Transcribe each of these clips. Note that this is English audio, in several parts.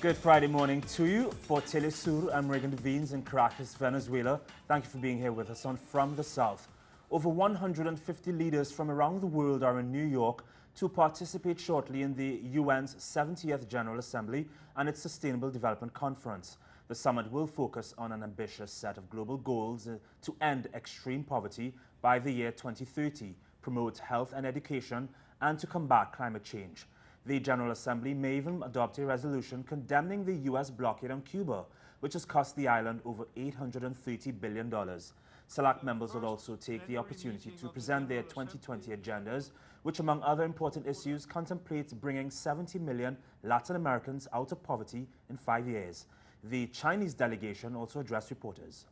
Good Friday morning to you. For Telesur, I'm Regan Devines in Caracas, Venezuela. Thank you for being here with us on From the South. Over 150 leaders from around the world are in New York to participate shortly in the UN's 70th General Assembly and its Sustainable Development Conference. The summit will focus on an ambitious set of global goals to end extreme poverty by the year 2030, promote health and education, and to combat climate change. The General Assembly may even adopt a resolution condemning the U.S. blockade on Cuba, which has cost the island over $830 billion. Select members will also take the opportunity to present their 2020 agendas, which, among other important issues, contemplates bringing 70 million Latin Americans out of poverty in 5 years. The Chinese delegation also addressed reporters.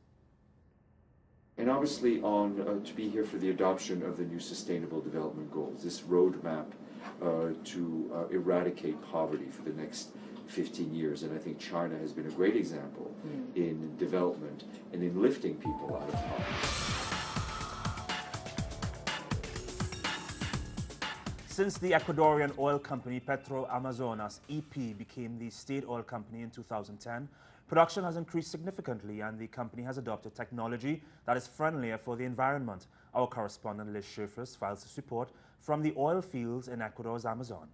And obviously to be here for the adoption of the new Sustainable Development Goals, this roadmap to eradicate poverty for the next 15 years. And I think China has been a great example in development and in lifting people out of poverty. Since the Ecuadorian oil company PetroAmazonas EP became the state oil company in 2010, production has increased significantly and the company has adopted technology that is friendlier for the environment. Our correspondent Liz Scherfers files this report from the oil fields in Ecuador's Amazon.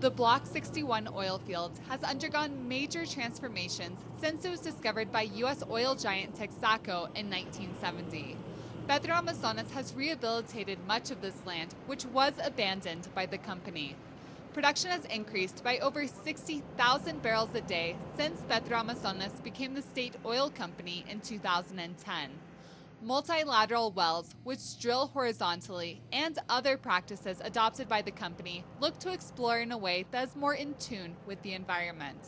The Block 61 oil field has undergone major transformations since it was discovered by U.S. oil giant Texaco in 1970. PetroAmazonas has rehabilitated much of this land, which was abandoned by the company. Production has increased by over 60,000 barrels a day since PetroAmazonas became the state oil company in 2010. Multilateral wells, which drill horizontally, and other practices adopted by the company look to explore in a way that is more in tune with the environment.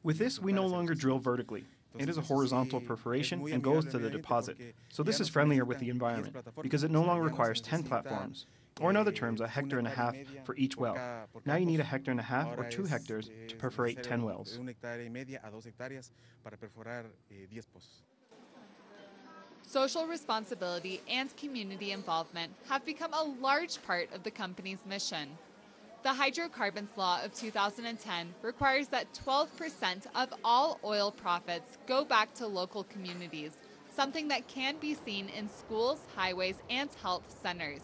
With this, we no longer drill vertically. It is a horizontal perforation and goes to the deposit. So this is friendlier with the environment because it no longer requires 10 platforms, or in other terms, 1.5 hectares for each well. Now you need 1.5 hectares or 2 hectares to perforate 10 wells. Social responsibility and community involvement have become a large part of the company's mission. The Hydrocarbons Law of 2010 requires that 12% of all oil profits go back to local communities, something that can be seen in schools, highways, and health centers.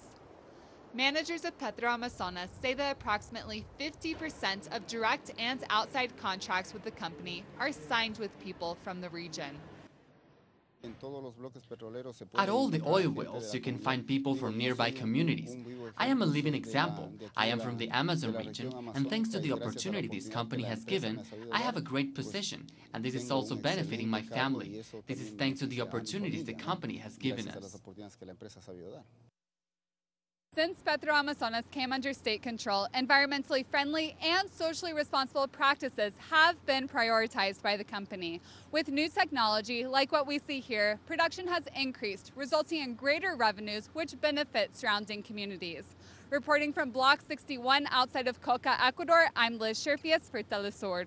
Managers of PetroAmazonas say that approximately 50% of direct and outside contracts with the company are signed with people from the region. At all the oil wells, you can find people from nearby communities. I am a living example. I am from the Amazon region, and thanks to the opportunity this company has given, I have a great position, and this is also benefiting my family. This is thanks to the opportunities the company has given us. Since PetroAmazonas came under state control, environmentally friendly and socially responsible practices have been prioritized by the company. With new technology, like what we see here, production has increased, resulting in greater revenues which benefit surrounding communities. Reporting from Block 61 outside of Coca, Ecuador, I'm Liz Scherfers for Telesur.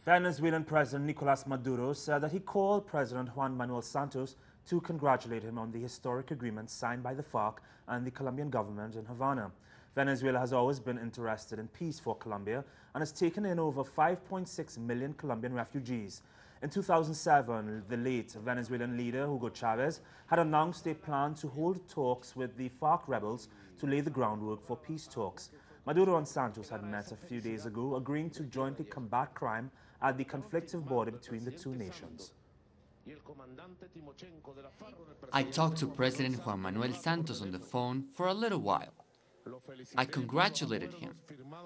Venezuelan President Nicolas Maduro said that he called President Juan Manuel Santos to congratulate him on the historic agreement signed by the FARC and the Colombian government in Havana. Venezuela has always been interested in peace for Colombia and has taken in over 5.6 million Colombian refugees. In 2007, the late Venezuelan leader Hugo Chavez had announced a plan to hold talks with the FARC rebels to lay the groundwork for peace talks. Maduro and Santos had met a few days ago, agreeing to jointly combat crime at the conflictive border between the two nations. I talked to President Juan Manuel Santos on the phone for a little while. I congratulated him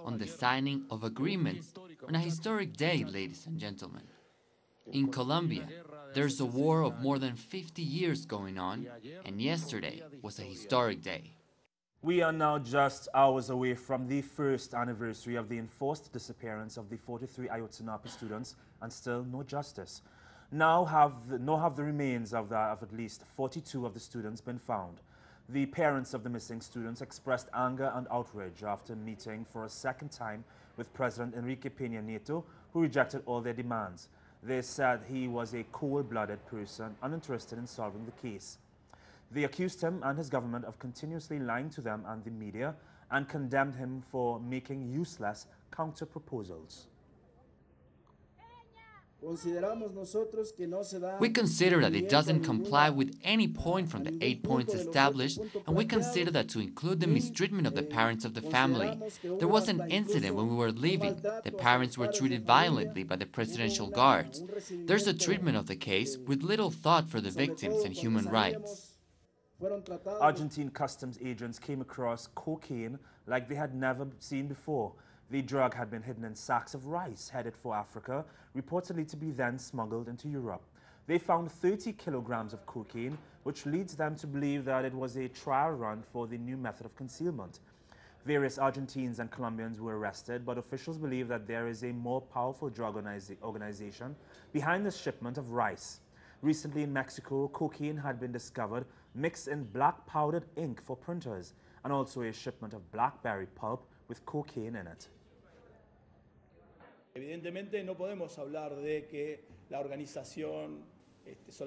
on the signing of agreements on a historic day, ladies and gentlemen. In Colombia, there's a war of more than 50 years going on, and yesterday was a historic day. We are now just hours away from the first anniversary of the enforced disappearance of the 43 Ayotzinapa students, and still no justice. Now have the remains of at least 42 of the students been found. The parents of the missing students expressed anger and outrage after meeting for a second time with President Enrique Peña Nieto, who rejected all their demands. They said he was a cold-blooded person, uninterested in solving the case. They accused him and his government of continuously lying to them and the media and condemned him for making useless counter-proposals. We consider that it doesn't comply with any point from the 8 points established, and we consider that to include the mistreatment of the parents of the family. There was an incident when we were leaving. The parents were treated violently by the presidential guards. There's a treatment of the case with little thought for the victims and human rights. Argentine customs agents came across cocaine like they had never seen before. The drug had been hidden in sacks of rice headed for Africa, reportedly to be then smuggled into Europe. They found 30 kilograms of cocaine, which leads them to believe that it was a trial run for the new method of concealment. Various Argentines and Colombians were arrested, but officials believe that there is a more powerful drug organization behind the shipment of rice. Recently in Mexico, cocaine had been discovered mixed in black powdered ink for printers, and also a shipment of blackberry pulp with cocaine in it.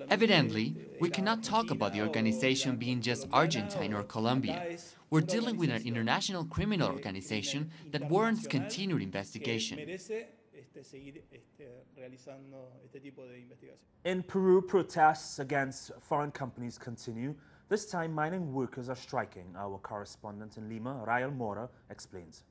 Evidently, we cannot talk about the organization being just Argentine or Colombian. We're dealing with an international criminal organization that warrants continued investigation. In Peru, protests against foreign companies continue. This time, mining workers are striking. Our correspondent in Lima, Rael Mora, explains.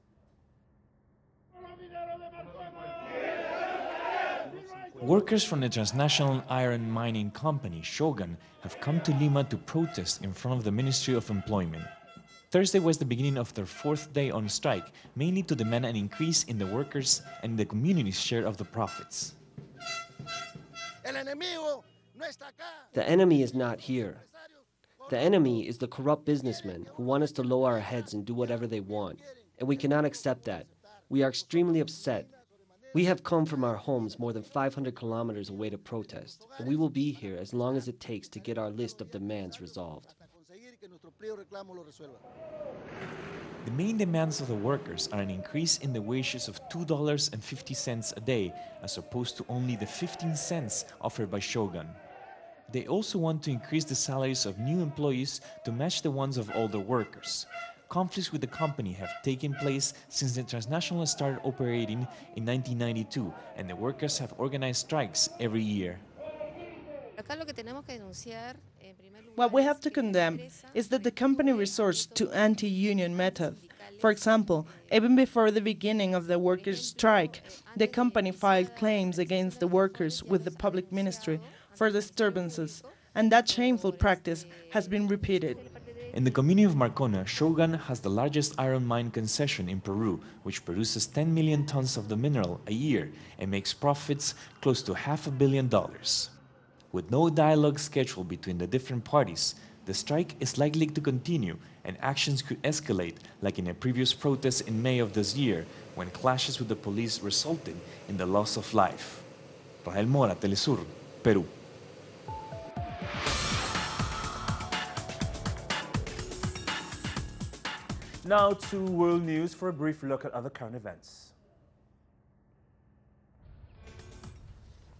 Workers from the transnational iron mining company Shogun have come to Lima to protest in front of the Ministry of Employment. Thursday was the beginning of their fourth day on strike, mainly to demand an increase in the workers' and the community's share of the profits. The enemy is not here. The enemy is the corrupt businessmen who want us to lower our heads and do whatever they want, and we cannot accept that. We are extremely upset. We have come from our homes more than 500 kilometers away to protest, and we will be here as long as it takes to get our list of demands resolved. The main demands of the workers are an increase in the wages of $2.50 a day, as opposed to only the 15 cents offered by Shogun. They also want to increase the salaries of new employees to match the ones of older workers. Conflicts with the company have taken place since the transnational started operating in 1992, and the workers have organized strikes every year. What we have to condemn is that the company resorts to anti-union methods. For example, even before the beginning of the workers' strike, the company filed claims against the workers with the public ministry for disturbances, and that shameful practice has been repeated. In the community of Marcona, Shogun has the largest iron mine concession in Peru, which produces 10 million tons of the mineral a year and makes profits close to $500 million. With no dialogue scheduled between the different parties, the strike is likely to continue and actions could escalate, like in a previous protest in May of this year, when clashes with the police resulted in the loss of life. Rael Mora, Telesur, Peru. Now to world news for a brief look at other current events.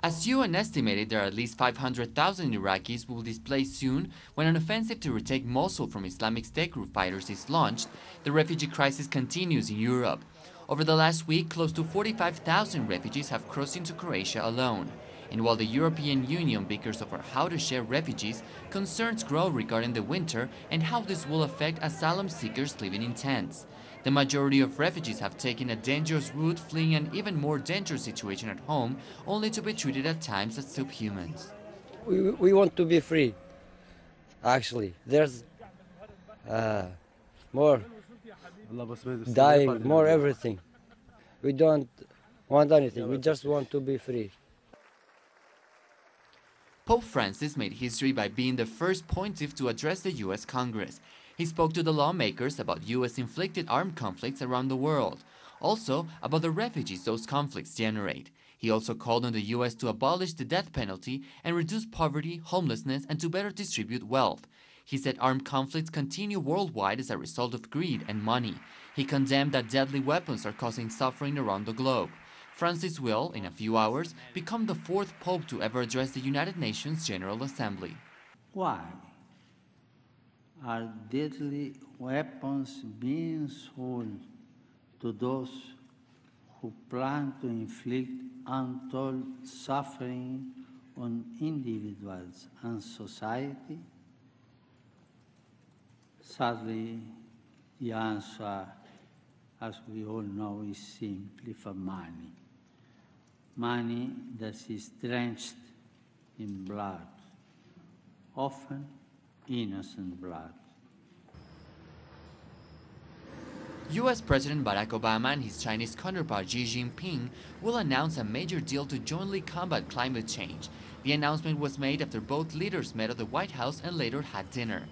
As UN estimated, there are at least 500,000 Iraqis who will displace soon when an offensive to retake Mosul from Islamic State group fighters is launched. The refugee crisis continues in Europe. Over the last week, close to 45,000 refugees have crossed into Croatia alone. And while the European Union bickers over how to share refugees, concerns grow regarding the winter and how this will affect asylum seekers living in tents. The majority of refugees have taken a dangerous route, fleeing an even more dangerous situation at home, only to be treated at times as subhumans. We want to be free, actually. There's more dying, more everything. We don't want anything, we just want to be free. Pope Francis made history by being the first pontiff to address the U.S. Congress. He spoke to the lawmakers about U.S.-inflicted armed conflicts around the world, also about the refugees those conflicts generate. He also called on the U.S. to abolish the death penalty and reduce poverty, homelessness, and to better distribute wealth. He said armed conflicts continue worldwide as a result of greed and money. He condemned that deadly weapons are causing suffering around the globe. Francis will, in a few hours, become the fourth pope to ever address the United Nations General Assembly. Why? are deadly weapons being sold to those who plan to inflict untold suffering on individuals and society? Sadly, the answer, as we all know, is simply for money. Money that is drenched in blood, often innocent blood. US President Barack Obama and his Chinese counterpart Xi Jinping will announce a major deal to jointly combat climate change. The announcement was made after both leaders met at the White House and later had dinner.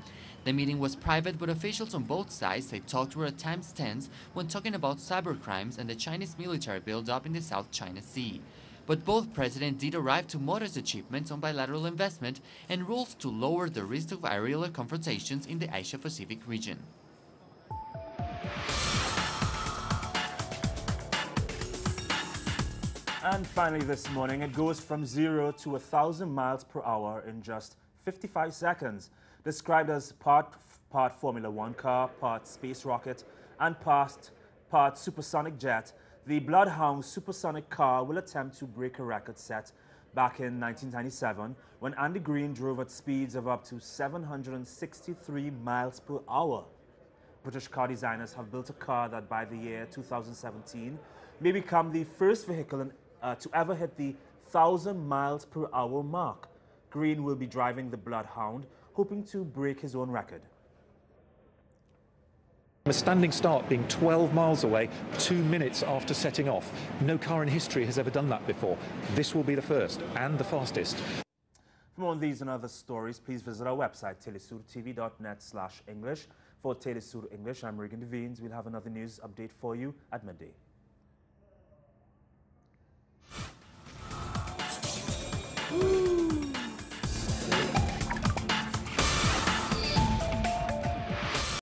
The meeting was private, but officials on both sides say talks were at times tense when talking about cybercrimes and the Chinese military buildup in the South China Sea. But both presidents did arrive to modest achievements on bilateral investment and rules to lower the risk of aerial confrontations in the Asia-Pacific region. And finally this morning, it goes from 0 to 1,000 miles per hour in just 55 seconds. Described as part Formula One car, part space rocket, and part supersonic jet, the Bloodhound supersonic car will attempt to break a record set back in 1997 when Andy Green drove at speeds of up to 763 miles per hour. British car designers have built a car that by the year 2017 may become the first vehicle to ever hit the 1,000 miles per hour mark. Green will be driving the Bloodhound, hoping to break his own record. A standing start being 12 miles away 2 minutes after setting off. No car in history has ever done that before. This will be the first and the fastest. For more on these and other stories, please visit our website, telesurtv.net/English. For Telesur English, I'm Regan Devines. We'll have another news update for you at midday.